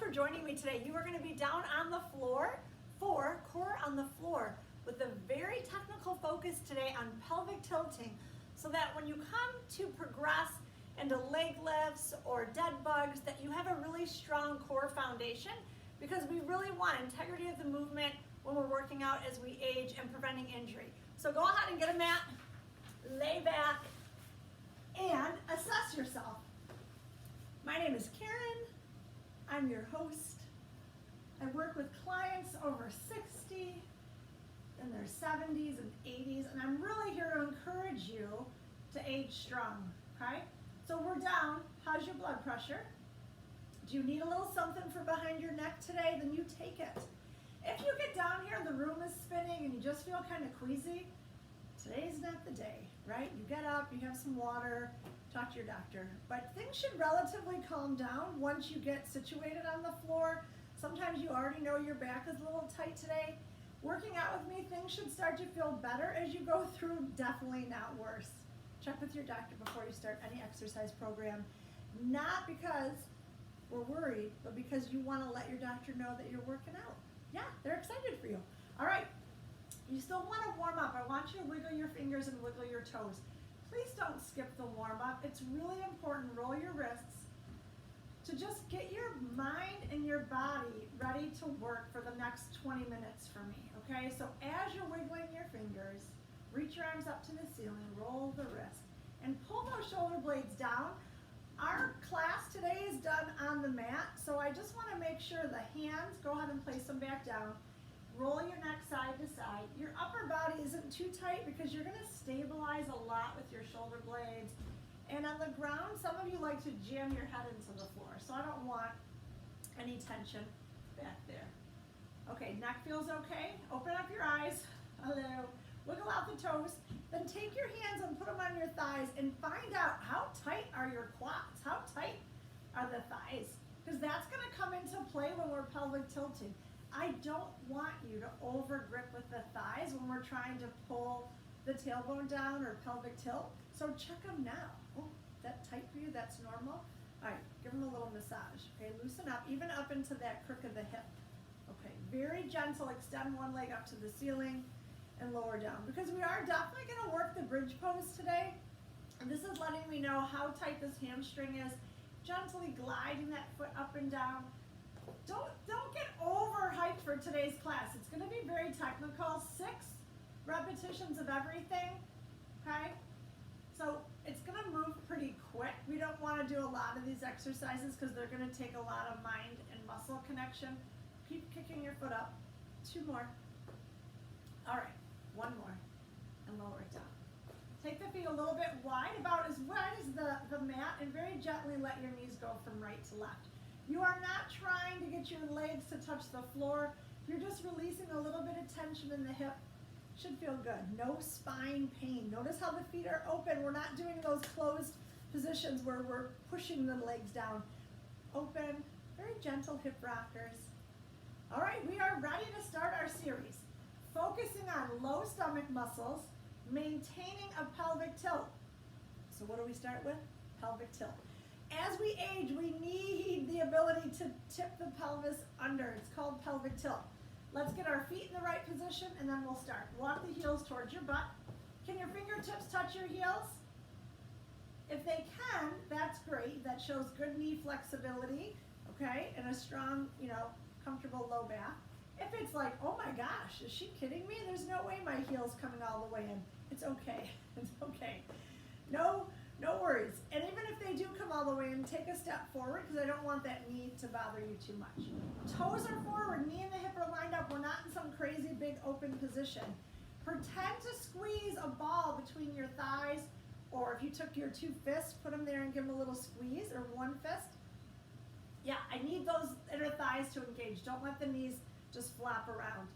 for joining me today. You are going to be down on the floor for core on the floor with a very technical focus today on pelvic tilting, so that when you come to progress into leg lifts or dead bugs, that you have a really strong core foundation, because we really want integrity of the movement when we're working out as we age and preventing injury. So go ahead and get a mat, lay back, and assess yourself. My name is Karen. I'm your host. I work with clients over 60 in their 70s and 80s, and I'm really here to encourage you to age strong, okay? So we're down. How's your blood pressure? Do you need a little something for behind your neck today? Then you take it. If you get down here and the room is spinning and you just feel kind of queasy, today's not the day, right? You get up, you have some water, talk to your doctor. But things should relatively calm down once you get situated on the floor. Sometimes you already know your back is a little tight today. Working out with me, things should start to feel better as you go through, definitely not worse. Check with your doctor before you start any exercise program. Not because we're worried, but because you want to let your doctor know that you're working out. Yeah, they're excited for you. All right, you still want to warm up. I want you to wiggle your fingers and wiggle your toes. Please don't skip the warm up. It's really important. Roll your wrists to just get your mind and your body ready to work for the next 20 minutes for me, okay? So as you're wiggling your fingers, reach your arms up to the ceiling, roll the wrist, and pull those shoulder blades down. Our class today is done on the mat, so I just want to make sure the hands, go ahead and place them back down. Roll your neck side to side. Your upper body isn't too tight because you're going to stabilize a lot with your shoulder blades. And on the ground, some of you like to jam your head into the floor, so I don't want any tension back there. Okay, neck feels okay. Open up your eyes. Hello. Wiggle out the toes. Then take your hands and put them on your thighs and find out how tight are your quads. How tight are the thighs? Because that's going to come into play when we're pelvic tilting. I don't want you to over grip with the thighs when we're trying to pull the tailbone down or pelvic tilt. So check them now. Oh, that tight for you? That's normal? All right, give them a little massage. Okay, loosen up, even up into that crook of the hip. Okay, very gentle. Extend one leg up to the ceiling and lower down, because we are definitely going to work the bridge pose today. And this is letting me know how tight this hamstring is. Gently gliding that foot up and down. Don't get overhyped for today's class. It's going to be very technical. 6 repetitions of everything, okay? So it's going to move pretty quick. We don't want to do a lot of these exercises because they're going to take a lot of mind and muscle connection. Keep kicking your foot up. 2 more. All right, 1 more, and lower it down. Take the feet a little bit wide, about as wide as the mat, and very gently let your knees go from right to left. You are not trying to get your legs to touch the floor. You're just releasing a little bit of tension in the hip. Should feel good. No spine pain. Notice how the feet are open. We're not doing those closed positions where we're pushing the legs down. Open, very gentle hip rockers. All right, we are ready to start our series. Focusing on low stomach muscles, maintaining a pelvic tilt. So what do we start with? Pelvic tilt. As we age, we need the ability to tip the pelvis under. It's called pelvic tilt. Let's get our feet in the right position and then we'll start. Walk the heels towards your butt. Can your fingertips touch your heels? If they can, that's great. That shows good knee flexibility, okay, and a strong, comfortable low back. If it's like, oh my gosh, is she kidding me? There's no way my heel's coming all the way in. It's okay. It's okay. No worries. And even if they do come all the way in, take a step forward, because I don't want that knee to bother you too much. Toes are forward, knee and the hip are lined up. We're not in some crazy big open position. Pretend to squeeze a ball between your thighs, or if you took your 2 fists, put them there and give them a little squeeze, or 1 fist. Yeah, I need those inner thighs to engage. Don't let the knees just flap around.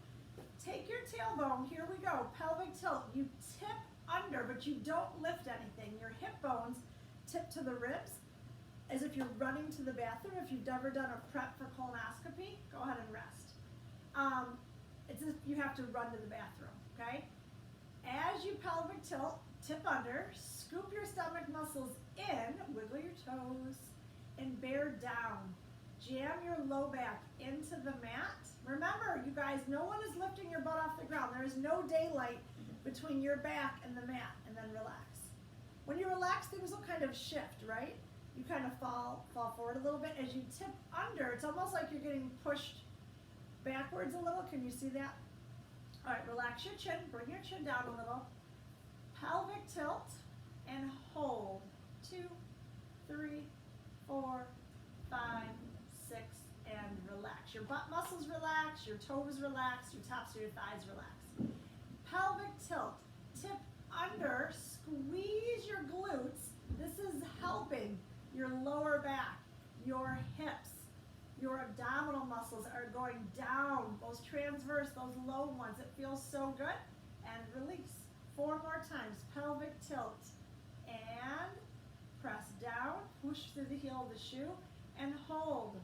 Take your tailbone, here we go, pelvic tilt. You tip under, but you don't lift anything. Your hip bones tip to the ribs as if you're running to the bathroom. If you've ever done a prep for colonoscopy, go ahead and rest. It's as if you have to run to the bathroom, okay? As you pelvic tilt, tip under, scoop your stomach muscles in, wiggle your toes, and bear down. Jam your low back into the mat. Remember, you guys, no one is lifting your butt off the ground. There is no daylight between your back and the mat, and then relax. When you relax, things will kind of shift, right? You kind of fall forward a little bit. As you tip under, it's almost like you're getting pushed backwards a little. Can you see that? All right, relax your chin. Bring your chin down a little. Pelvic tilt and hold. 2, 3, 4, 5, 6, and relax. Your butt muscles relax, your toes relax, your tops of your thighs relax. Pelvic tilt. Tip under, squeeze your glutes. This is helping your lower back, your hips, your abdominal muscles are going down, those transverse, those low ones. It feels so good. And release. 4 more times. Pelvic tilt. And press down, push through the heel of the shoe, and hold.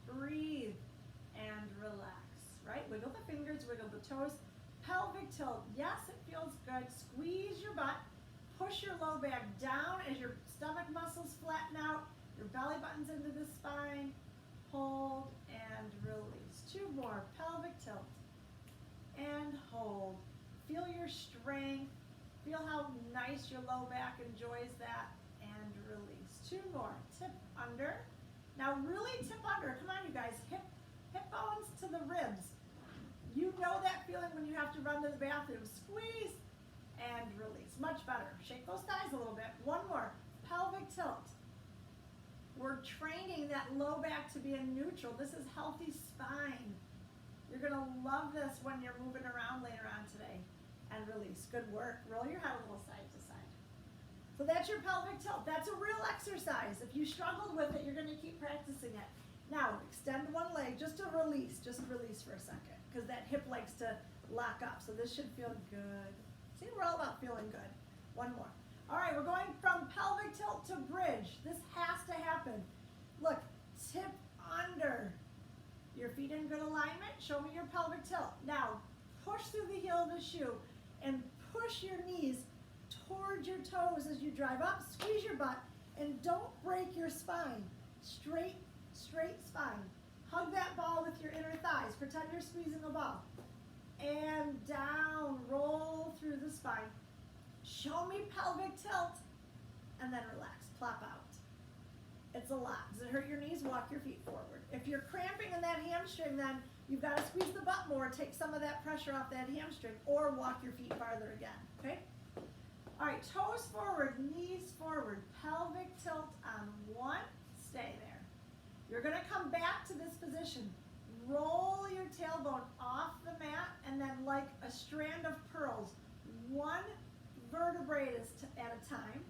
Breathe and relax, right? Wiggle the fingers, wiggle the toes. Pelvic tilt. Yes, it feels good. Squeeze your butt. Push your low back down as your stomach muscles flatten out. Your belly button's into the spine. Hold and release. 2 more. Pelvic tilt. And hold. Feel your strength. Feel how nice your low back enjoys that. And release. 2 more. Tip under. Now really tip under. Come on, you guys. Hip bones to the ribs. You know that feeling when you have to run to the bathroom. Squeeze and release. Much better. Shake those thighs a little bit. 1 more. Pelvic tilt. We're training that low back to be in neutral. This is healthy spine. You're going to love this when you're moving around later on today. And release. Good work. Roll your head a little side to side. So that's your pelvic tilt. That's a real exercise. If you struggled with it, you're going to keep practicing it. Now, extend one leg just to release. Just release for a second because that hip likes to lock up. So this should feel good. See, we're all about feeling good. 1 more. All right, we're going from pelvic tilt to bridge. This has to happen. Look, tip under. Your feet in good alignment. Show me your pelvic tilt. Now, push through the heel of the shoe and push your knees towards your toes as you drive up. Squeeze your butt and don't break your spine. Straight spine. Hug that ball with your inner thighs. Pretend you're squeezing a ball. And down, roll through the spine. Show me pelvic tilt, and then relax, plop out. It's a lot. Does it hurt your knees? Walk your feet forward. If you're cramping in that hamstring, then you've got to squeeze the butt more, take some of that pressure off that hamstring, or walk your feet farther again, okay? All right, toes forward, knees forward, pelvic tilt on 1, stay there. You're gonna come back to this position. Roll your tailbone off the mat, and then like a strand of pearls, 1 vertebrae at a time.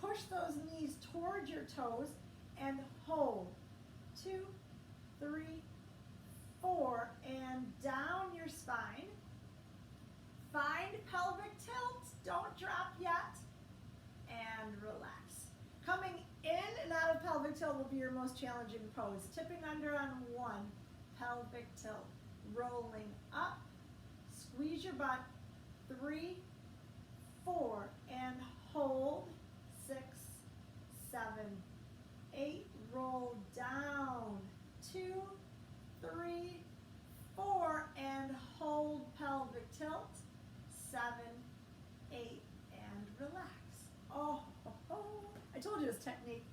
Push those knees towards your toes and hold. 2, 3, 4, and down your spine. Find pelvic tilt. Don't drop yet. And relax. Coming in and out of pelvic tilt will be your most challenging pose. Tipping under on 1, pelvic tilt. Rolling up. Squeeze your butt. 3, 4, and hold. 6, 7, 8. Roll down. 2, 3, 4, and hold pelvic tilt. 7, 8, and relax. Oh, I told you this technique.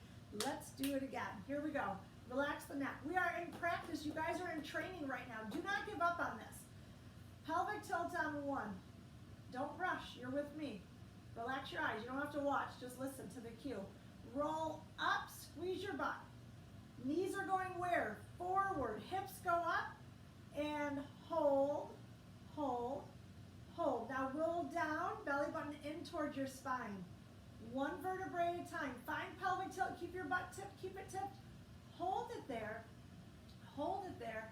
Let's do it again. Here we go. Relax the neck. We are in practice. You guys are in training right now. Do not give up on this. Pelvic tilt on 1. Don't rush. You're with me. Relax your eyes. You don't have to watch. Just listen to the cue. Roll up. Squeeze your butt. Knees are going where? Forward. Hips go up. And hold, hold, hold. Now roll down. Belly button in towards your spine. 1 vertebrae at a time. Find pelvic tilt. Keep your butt tipped. Keep it tipped. Hold it there. Hold it there.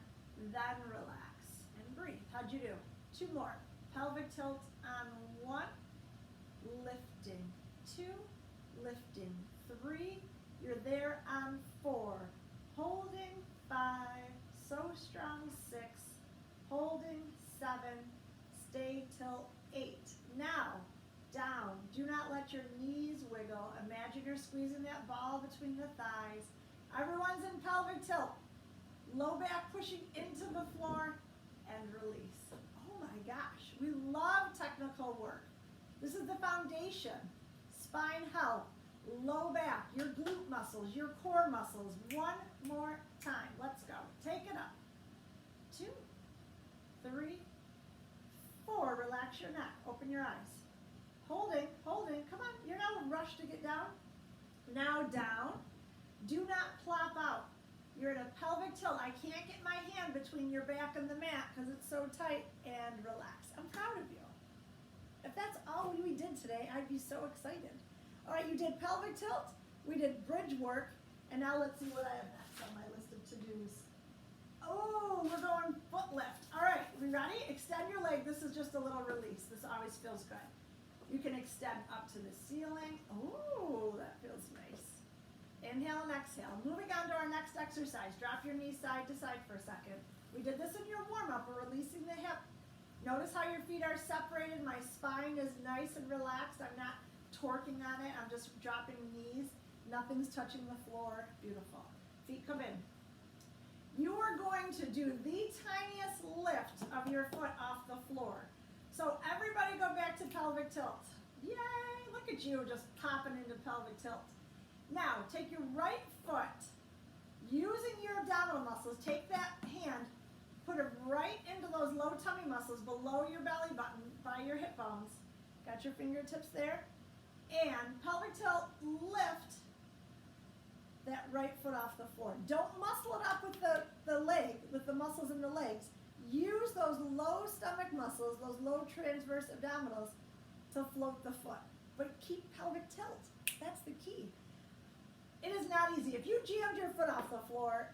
Then relax. And breathe. How'd you do? 2 more. Pelvic tilt on 1. Lifting. 2. Lifting. 3. You're there on 4. Holding. 5. So strong. 6. Holding. 7. Stay till 8. Now, down. Do not let your knees wiggle. Imagine you're squeezing that ball between the thighs. Everyone's in pelvic tilt. Low back pushing into the floor and release. Oh my gosh, we love technical work. This is the foundation. Spine health, low back, your glute muscles, your core muscles. One more time. Let's go. Take it up. 2, 3, 4. Relax your neck. Open your eyes. Holding. Come on. You're not in a rush to get down. Now down. Do not plop out. You're in a pelvic tilt. I can't get my hand between your back and the mat because it's so tight. And relax. I'm proud of you. If that's all we did today, I'd be so excited. All right, you did pelvic tilt. We did bridge work. And now let's see what I have next on my list of to-dos. Oh, we're going foot lift. All right, we ready? Extend your leg. This is just a little release. This always feels good. You can extend up to the ceiling. Oh, that feels nice. Inhale and exhale. Moving on to our next exercise. Drop your knees side to side for a second. We did this in your warm-up. We're releasing the hip. Notice how your feet are separated. My spine is nice and relaxed. I'm not torquing on it. I'm just dropping knees. Nothing's touching the floor. Beautiful. Feet come in. You are going to do the tiniest lift of your foot off the floor. So everybody go back to pelvic tilt. Yay! Look at you just popping into pelvic tilt. Now, take your right foot, using your abdominal muscles, take that hand, put it right into those low tummy muscles below your belly button by your hip bones. Got your fingertips there? And pelvic tilt, lift that right foot off the floor. Don't muscle it up with the leg, with the muscles in the legs. Use those low stomach muscles, those low transverse abdominals to float the foot. But keep pelvic tilt. That's the key. It is not easy. If you jammed your foot off the floor,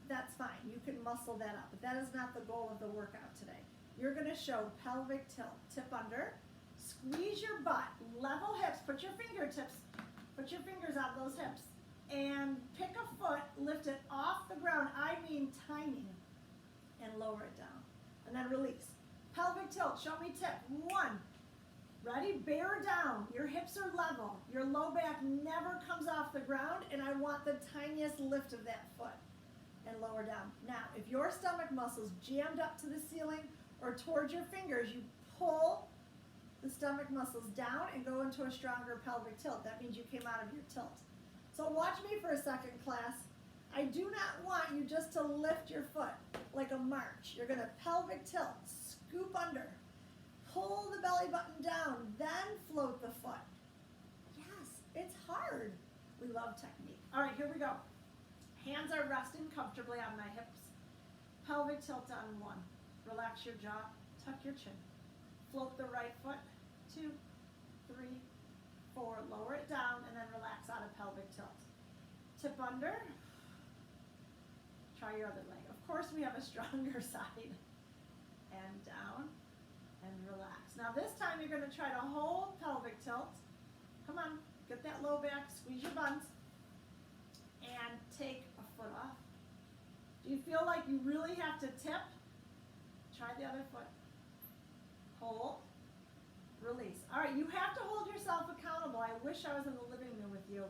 that's fine. You can muscle that up. But that is not the goal of the workout today. You're going to show pelvic tilt. Tip under. Squeeze your butt. Level hips. Put your fingers on those hips. And pick a foot, lift it off the ground, I mean tiny, and lower it down. And then release. Pelvic tilt, show me tip. 1. Ready? Bear down. Your hips are level. Your low back never comes off the ground, and I want the tiniest lift of that foot. And lower down. Now, if your stomach muscles jammed up to the ceiling or towards your fingers, you pull the stomach muscles down and go into a stronger pelvic tilt. That means you came out of your tilt. So watch me for a second, class. I do not want you just to lift your foot like a march. You're going to pelvic tilt, scoop under, pull the belly button down, then float the foot. Yes, it's hard. We love technique. All right, here we go. Hands are resting comfortably on my hips. Pelvic tilt on 1. Relax your jaw, tuck your chin. Float the right foot, 2, 3, 4, lower it down, and then relax out of pelvic tilt. Tip under. Try your other leg. Of course, we have a stronger side. And down, and relax. Now this time you're going to try to hold pelvic tilt. Come on, get that low back, squeeze your buns, and take a foot off. Do you feel like you really have to tip? Try the other foot. Hold. Release. All right, you have to hold yourself accountable. I wish I was in the living room with you.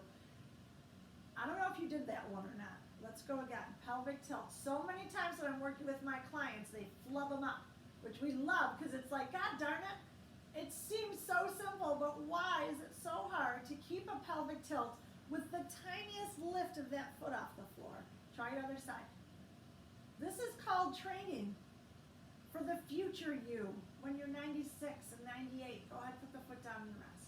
I don't know if you did that one or not. Let's go again. Pelvic tilt. So many times when I'm working with my clients, they flub them up, which we love because it's like, God darn it, it seems so simple, but why is it so hard to keep a pelvic tilt with the tiniest lift of that foot off the floor? Try your other side. This is called training for the future you. When you're 96 and 98, go ahead, put the foot down and rest.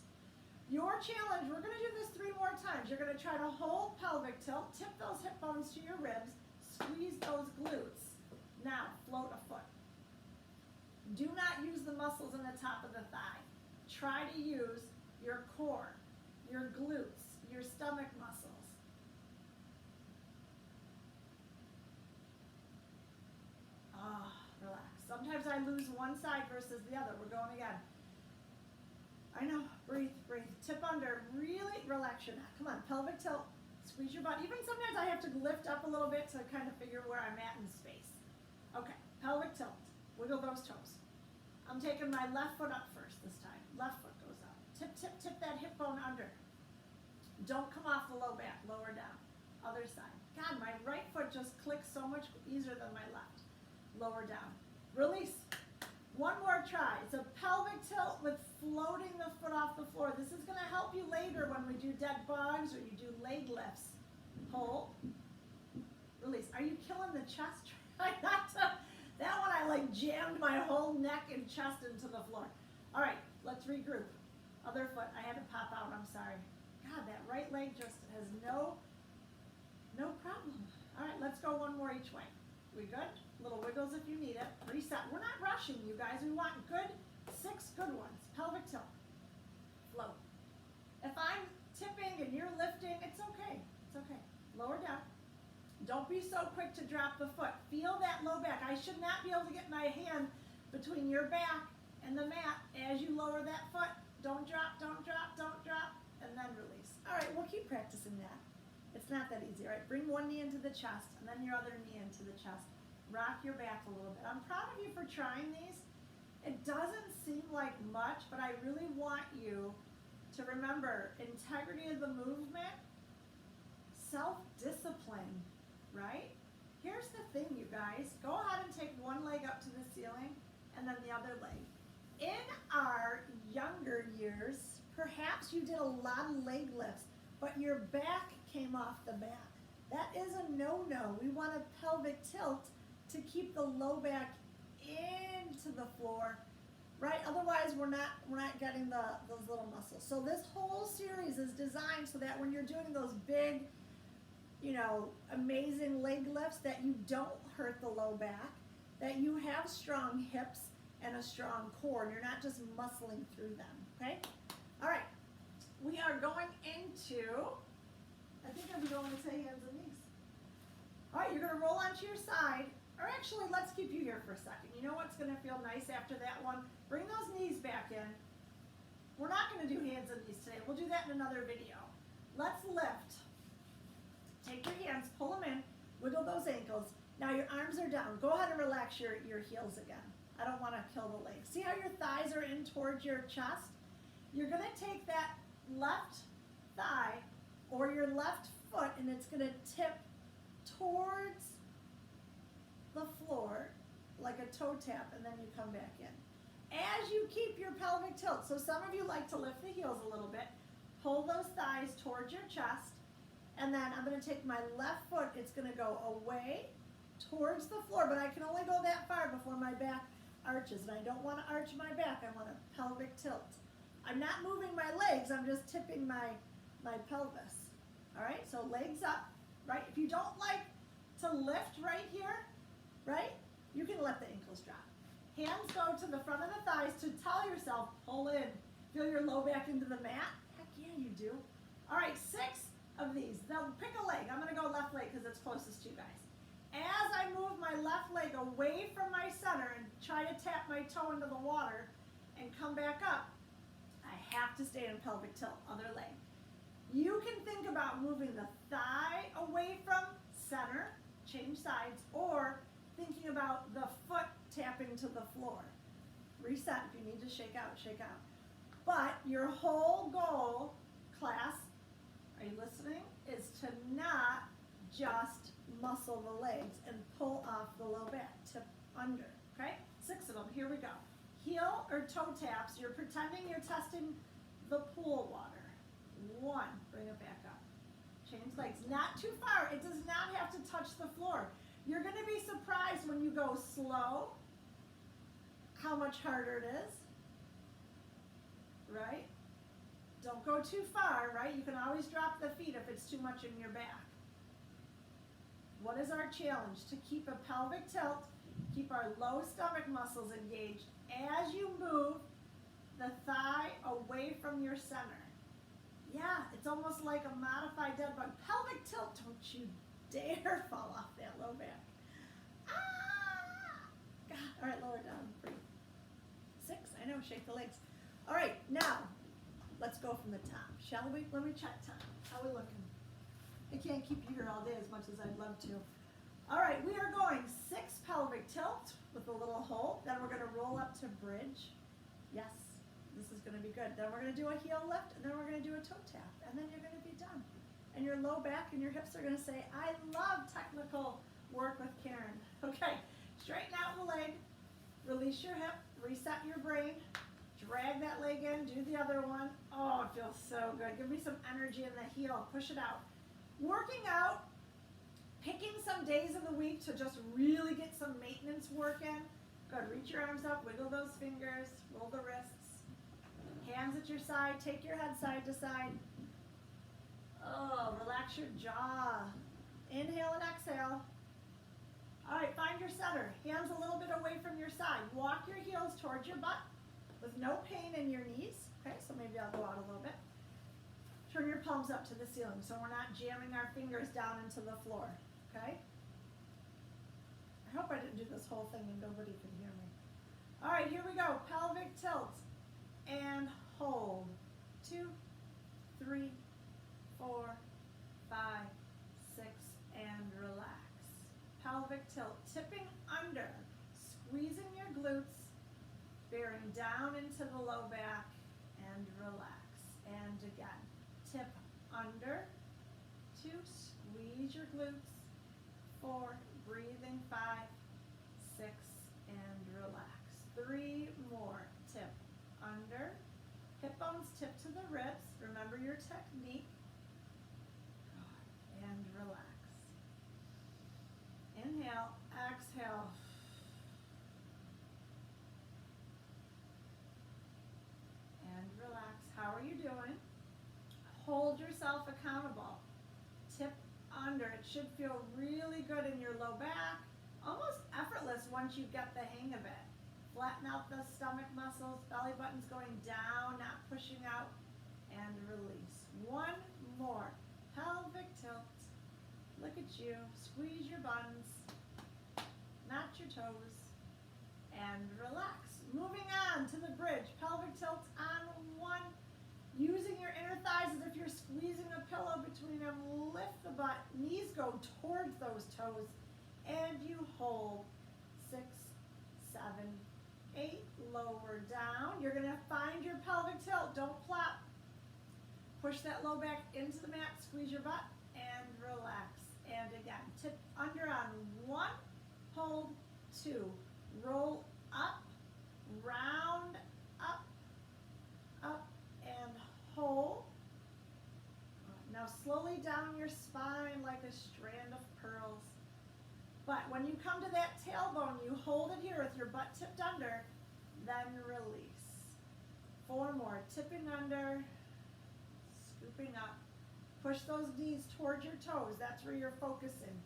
Your challenge, we're going to do this 3 more times. You're going to try to hold pelvic tilt, tip those hip bones to your ribs, squeeze those glutes. Now, float a foot. Do not use the muscles in the top of the thigh. Try to use your core, your glutes, your stomach muscles. Relax. Sometimes I lose one side versus the other. We're going again. I know. Breathe, breathe. Tip under. Really relax your neck. Come on. Pelvic tilt. Squeeze your butt. Even sometimes I have to lift up a little bit to kind of figure where I'm at in space. Okay. Pelvic tilt. Wiggle those toes. I'm taking my left foot up first this time. Left foot goes up. Tip, tip, tip that hip bone under. Don't come off the low back. Lower down. Other side. God, my right foot just clicks so much easier than my left. Lower down. Release. One more try. It's a pelvic tilt with floating the foot off the floor. This is going to help you later when we do dead bugs or you do leg lifts. Hold. Release. Are you killing the chest? Try not to. That one I like jammed my whole neck and chest into the floor. All right, let's regroup. Other foot. I had to pop out. I'm sorry. God, that right leg just has no problem. All right, let's go one more each way. We good? Little wiggles if you need it. Reset. We're not rushing, you guys. We want good, 6 good ones. Pelvic tilt. Float. If I'm tipping and you're lifting, it's okay. It's okay. Lower down. Don't be so quick to drop the foot. Feel that low back. I should not be able to get my hand between your back and the mat as you lower that foot. Don't drop, don't drop, don't drop, and then release. All right, we'll keep practicing that. It's not that easy, all right? Bring one knee into the chest and then your other knee into the chest. Rock your back a little bit. I'm proud of you for trying these. It doesn't seem like much, but I really want you to remember integrity of the movement, self-discipline, right? Here's the thing, you guys. Go ahead and take one leg up to the ceiling and then the other leg. In our younger years, perhaps you did a lot of leg lifts, but your back came off the mat. That is a no-no. We want a pelvic tilt to keep the low back into the floor, right? Otherwise, we're not getting those little muscles. So this whole series is designed so that when you're doing those big, amazing leg lifts, that you don't hurt the low back, that you have strong hips and a strong core, and you're not just muscling through them, okay? All right, we are going into, I think I'm going to say hands and knees. All right, you're going to roll onto your side, or actually, let's keep you here for a second. You know what's going to feel nice after that one? Bring those knees back in. We're not going to do hands and knees today. We'll do that in another video. Let's lift. Take your hands, pull them in, wiggle those ankles. Now your arms are down. Go ahead and relax your heels again. I don't want to kill the legs. See how your thighs are in towards your chest? You're going to take that left thigh or your left foot and it's going to tip towards the floor like a toe tap, and then you come back in. As you keep your pelvic tilt, so some of you like to lift the heels a little bit, pull those thighs towards your chest, and then I'm going to take my left foot, it's going to go away towards the floor, but I can only go that far before my back arches, and I don't want to arch my back, I want a pelvic tilt. I'm not moving my legs, I'm just tipping my pelvis. All right, so legs up, right? If you don't like to lift right here, right, you can let the ankles drop. Hands go to the front of the thighs to tell yourself, pull in. Feel your low back into the mat? Heck yeah, you do. All right, 6 of these. Now pick a leg. I'm going to go left leg because it's closest to you guys. As I move my left leg away from my center and try to tap my toe into the water and come back up, I have to stay in pelvic tilt, other leg. You can think about moving the thigh away from center, change sides, or thinking about the foot tapping to the floor. Reset. If you need to shake out, shake out. But your whole goal, class, are you listening, is to not just muscle the legs and pull off the low back, tip under, okay? 6 of them, here we go. Heel or toe taps, you're pretending you're testing the pool water. 1, bring it back up. Change legs, not too far, it does not have to touch the floor. You're gonna be surprised when you go slow, how much harder it is, right? Don't go too far, right? You can always drop the feet if it's too much in your back. What is our challenge? To keep a pelvic tilt, keep our low stomach muscles engaged as you move the thigh away from your center. Yeah, it's almost like a modified dead bug. Pelvic tilt, don't you dare fall off that low back. Ah! God. All right, lower down, breathe. 6, I know, shake the legs. All right, now, let's go from the top, shall we? Let me check time. How are we looking? I can't keep you here all day as much as I'd love to. All right, we are going 6 pelvic tilt with a little hold. Then we're gonna roll up to bridge. Yes, this is gonna be good. Then we're gonna do a heel lift, and then we're gonna do a toe tap, and then you're gonna be done. and your low back and your hips are gonna say, I love technical work with Karen. Okay, straighten out the leg, release your hip, reset your brain, drag that leg in, do the other one. Oh, it feels so good. Give me some energy in the heel, push it out. Working out, picking some days of the week to just really get some maintenance work in. Good, reach your arms up, wiggle those fingers, roll the wrists. Hands at your side, take your head side to side. Oh, relax your jaw. Inhale and exhale. All right, find your center. Hands a little bit away from your side. Walk your heels towards your butt with no pain in your knees. Okay, so maybe I'll go out a little bit. Turn your palms up to the ceiling so we're not jamming our fingers down into the floor. Okay? I hope I didn't do this whole thing and nobody can hear me. All right, here we go. Pelvic tilt and hold. 2, 3, 4, 5, 6, and relax. Pelvic tilt, tipping under, squeezing your glutes, bearing down into the low back, and relax. And again, tip under, 2, squeeze your glutes, 4, breathing, 5, 6, and relax. 3 more, tip under, hip bones tip to the ribs, remember your technique, and relax. Inhale, exhale. And relax. How are you doing? Hold yourself accountable. Tip under. It should feel really good in your low back. Almost effortless once you get the hang of it. Flatten out the stomach muscles. Belly button's going down, not pushing out. And release. 1 more. Pelvic tilt. Look at you. Squeeze your buns. Knot your toes. And relax. Moving on to the bridge. Pelvic tilt on 1. Using your inner thighs as if you're squeezing a pillow between them. Lift the butt. Knees go towards those toes. And you hold. 6, 7, 8. Lower down. You're going to find your pelvic tilt. Don't flop. Push that low back into the mat. Squeeze your butt. And relax. And again, tip under on 1. Hold. 2. Roll up. Round up. Up. And hold. Now slowly down your spine like a strand of pearls. But when you come to that tailbone, you hold it here with your butt tipped under, then release. 4 more. Tipping under, scooping up. Push those knees towards your toes. That's where you're focusing.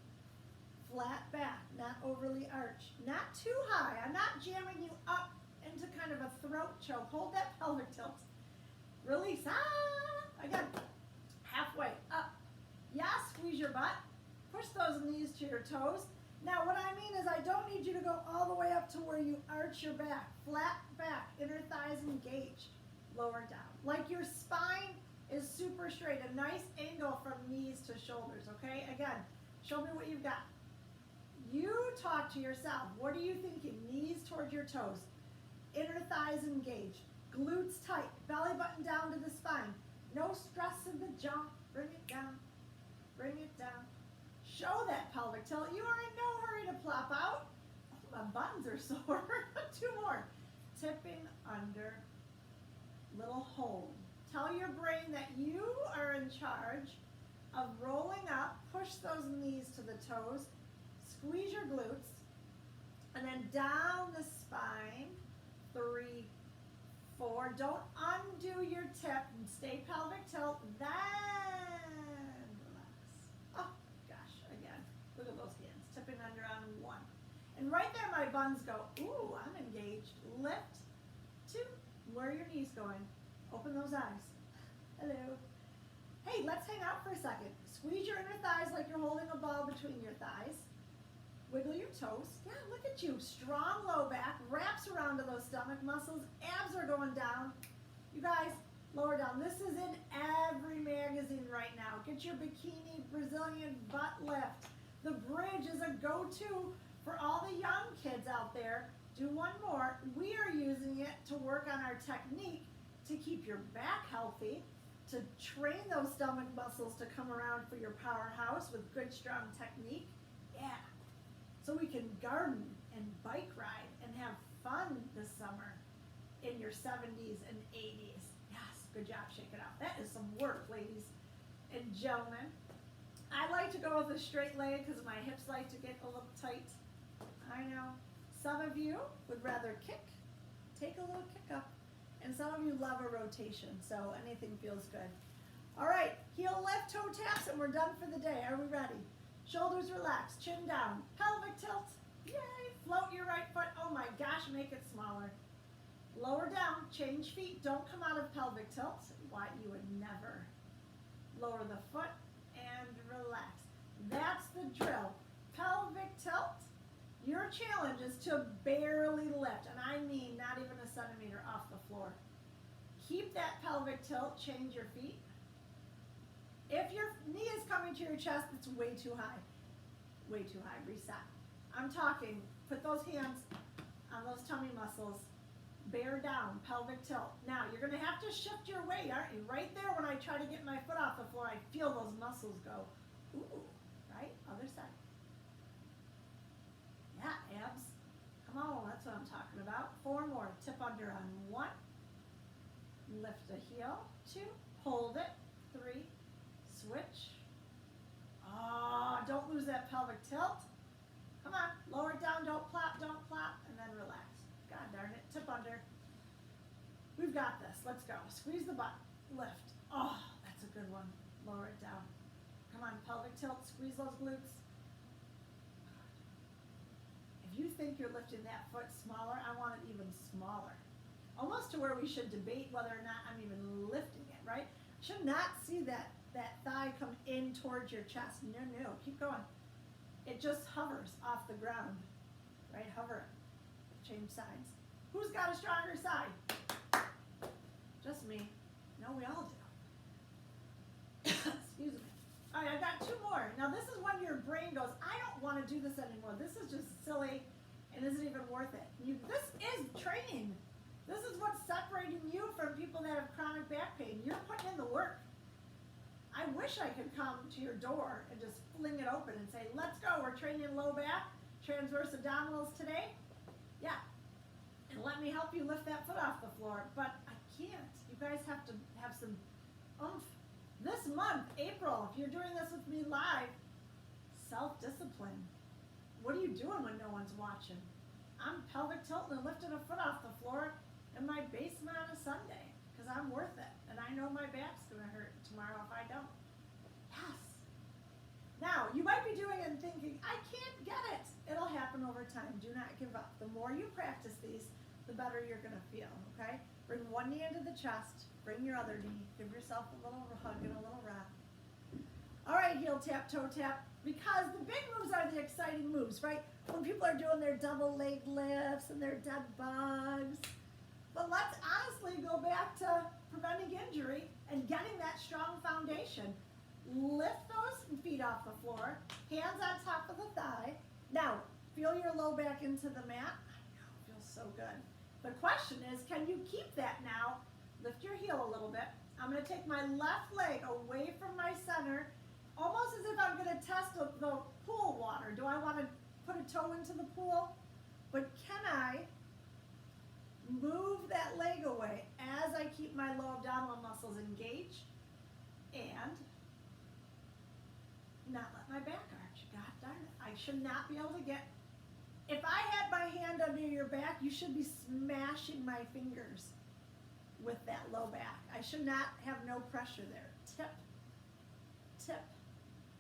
Flat back, not overly arched. Not too high. I'm not jamming you up into kind of a throat choke. Hold that pelvic tilt. Release. Ah! Again. Halfway up. Yeah, squeeze your butt. Push those knees to your toes. Now what I mean is I don't need you to go all the way up to where you arch your back. Flat back. Inner thighs engaged. Lower down. Like your spine is super straight. A nice angle from knees to shoulders, okay? Again, show me what you've got. You talk to yourself. What are you thinking? Knees towards your toes. Inner thighs engaged. Glutes tight. Belly button down to the spine. No stress in the jump. Bring it down. Bring it down. Show that pelvic tilt. You are in no hurry to plop out. Oh, my buns are sore. 2 more. Tipping under. Little hold. Tell your brain that you are in charge of rolling up. Push those knees to the toes. Squeeze your glutes. And then down the spine. 3, 4. Don't undo your tip and stay pelvic tilt. Then relax. Oh gosh, again. Look at those hands. Tipping under on 1. And right there my buns go, ooh, I'm engaged. Lift. 2. Where are your knees going? Open those eyes. Hello. Hey, let's hang out for a second. Squeeze your inner thighs like you're holding a ball between your thighs. Wiggle your toes. Yeah, look at you. Strong low back. Wraps around to those stomach muscles. Abs are going down. You guys, lower down. This is in every magazine right now. Get your bikini Brazilian butt lift. The bridge is a go-to for all the young kids out there. Do 1 more. We are using it to work on our technique to keep your back healthy. to train those stomach muscles to come around for your powerhouse with good, strong technique. Yeah. So we can garden and bike ride and have fun this summer in your 70s and 80s. Yes, good job, shake it out. That is some work, ladies and gentlemen. I like to go with a straight leg because my hips like to get a little tight. I know. Some of you would rather take a little kick up, and some of you love a rotation, so anything feels good. All right, heel lift, toe taps, and we're done for the day. Are we ready? Shoulders relaxed, chin down, pelvic tilt. Yay, float your right foot. Oh my gosh, make it smaller. Lower down, change feet. Don't come out of pelvic tilt. Why, you would never. Lower the foot and relax. That's the drill. Pelvic tilt. Your challenge is to barely lift, and I mean not even a centimeter off the floor. Keep that pelvic tilt, change your feet. If your knee is coming to your chest, it's way too high. Way too high, reset. I'm talking, put those hands on those tummy muscles, bear down, pelvic tilt. Now, you're gonna have to shift your weight, aren't you? Right there when I try to get my foot off the floor, I feel those muscles go, ooh, right? Other side. Yeah, abs. Come on, that's what I'm talking about. 4 more. Tip under on 1. Lift the heel. 2. Hold it. 3. Switch. Oh, don't lose that pelvic tilt. Come on, lower it down. Don't plop, and then relax. God darn it. Tip under. We've got this. Let's go. Squeeze the butt. Lift. Oh, that's a good one. Lower it down. Come on, pelvic tilt. Squeeze those glutes. If you think you're lifting that foot smaller, I want it even smaller. Almost to where we should debate whether or not I'm even lifting it, right? Should not see that thigh come in towards your chest. No, keep going. It just hovers off the ground, right? Hover it. Change sides. Who's got a stronger side? Just me. No, we all do. Excuse me. All right, I've got 2 more. Now this is when your brain goes, I don't want to do this anymore. This is just silly and isn't even worth it. This is training. This is what's separating you from people that have chronic back pain. You're putting in the work. I wish I could come to your door and just fling it open and say, let's go. We're training low back, transverse abdominals today. Yeah. And let me help you lift that foot off the floor. But I can't. You guys have to have some oomph. This month, April, if you're doing this with me live, self-discipline. What are you doing when no one's watching? I'm pelvic tilting and lifting a foot off the floor in my basement on a Sunday because I'm worth it. And I know my back's going to hurt tomorrow if I don't. Yes. Now, you might be doing it and thinking, I can't get it. It'll happen over time. Do not give up. The more you practice these, the better you're going to feel, okay? Bring one knee into the chest. Bring your other knee. Give yourself a little hug and a little rock. All right, heel tap, toe tap. Because the big moves are the exciting moves, right? When people are doing their double leg lifts and their dead bugs. But let's honestly go back to preventing injury and getting that strong foundation. Lift those feet off the floor. Hands on top of the thigh. Now, feel your low back into the mat. I know, it feels so good. The question is, can you keep that now? Lift your heel a little bit. I'm going to take my left leg away from my center, almost as if I'm going to test the pool water. Do I want to put a toe into the pool? But can I move that leg away as I keep my low abdominal muscles engaged and not let my back arch? God darn it. I should not be able to get, if I had my hand under your back, you should be smashing my fingers with that low back. I should not have no pressure there. Tip, tip.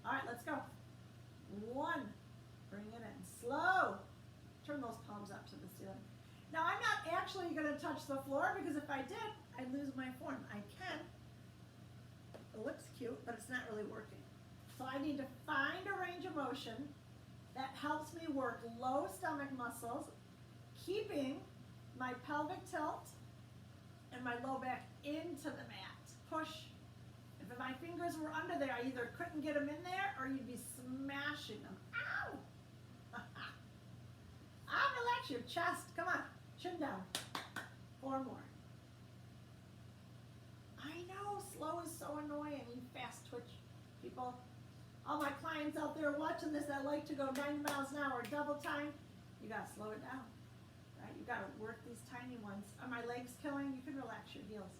All right, let's go. 1, bring it in, slow. Turn those palms up to the ceiling. Now I'm not actually gonna touch the floor because if I did, I'd lose my form. I can. It looks cute, but it's not really working. So I need to find a range of motion that helps me work low stomach muscles, keeping my pelvic tilt and my low back into the mat. Push. If my fingers were under there, I either couldn't get them in there or you'd be smashing them. Ow! Relax your chest. Come on. Chin down. 4 more. I know. slow is so annoying, you fast twitch people. All my clients out there watching this that like to go 90 miles an hour, double time, you gotta slow it down, right? You gotta work these tiny ones. Are my legs killing? You can relax your heels.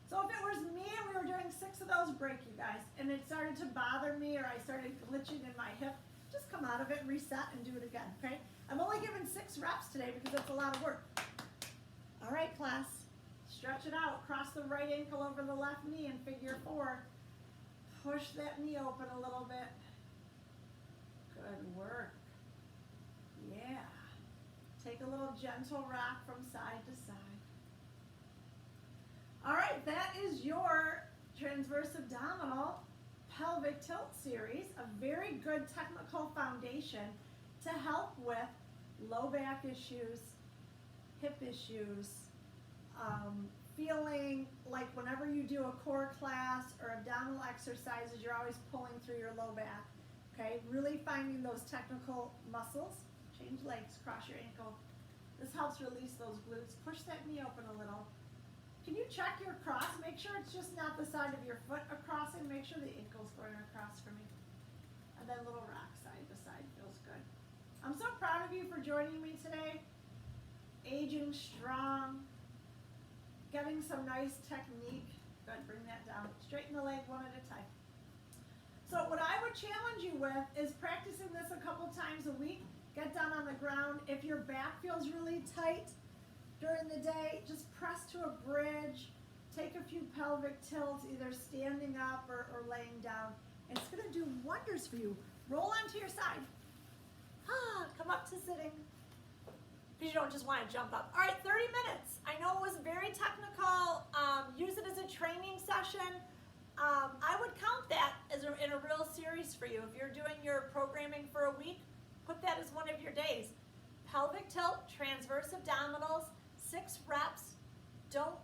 So if it was me and we were doing 6 of those, break, you guys, and it started to bother me or I started glitching in my hip, just come out of it, reset, and do it again, okay? I'm only giving 6 reps today because that's a lot of work. All right, class, stretch it out. Cross the right ankle over the left knee in figure 4. Push that knee open a little bit. Good work. Yeah. Take a little gentle rock from side to side. All right, that is your transverse abdominal pelvic tilt series, a very good technical foundation to help with low back issues, hip issues, feeling like whenever you do a core class or abdominal exercises, you're always pulling through your low back, okay? Really finding those technical muscles. Change legs, cross your ankle. This helps release those glutes. Push that knee open a little. Can you check your cross? Make sure it's just not the side of your foot across, and make sure the ankle's going across for me. And then little rock side to side feels good. I'm so proud of you for joining me today. Aging strong, getting some nice technique. Good, bring that down. Straighten the leg one at a time. So what I would challenge you with is practicing this a couple times a week. Get down on the ground. If your back feels really tight during the day, just press to a bridge. Take a few pelvic tilts, either standing up or laying down. And it's gonna do wonders for you. Roll onto your side. Come up to sitting. Because you don't just want to jump up. All right, 30 minutes. I know it was very technical. Use it as a training session. I would count that as in a real series for you. If you're doing your programming for a week, put that as one of your days. Pelvic tilt, transverse abdominals, 6 reps. Don't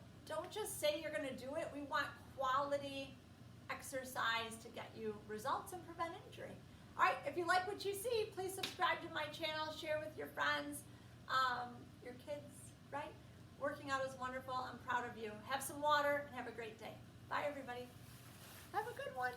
just say you're going to do it. We want quality exercise to get you results and prevent injury. All right, if you like what you see, please subscribe to my channel, share with your friends, your kids, right? Working out is wonderful. I'm proud of you. Have some water and have a great day. Bye, everybody. Have a good one.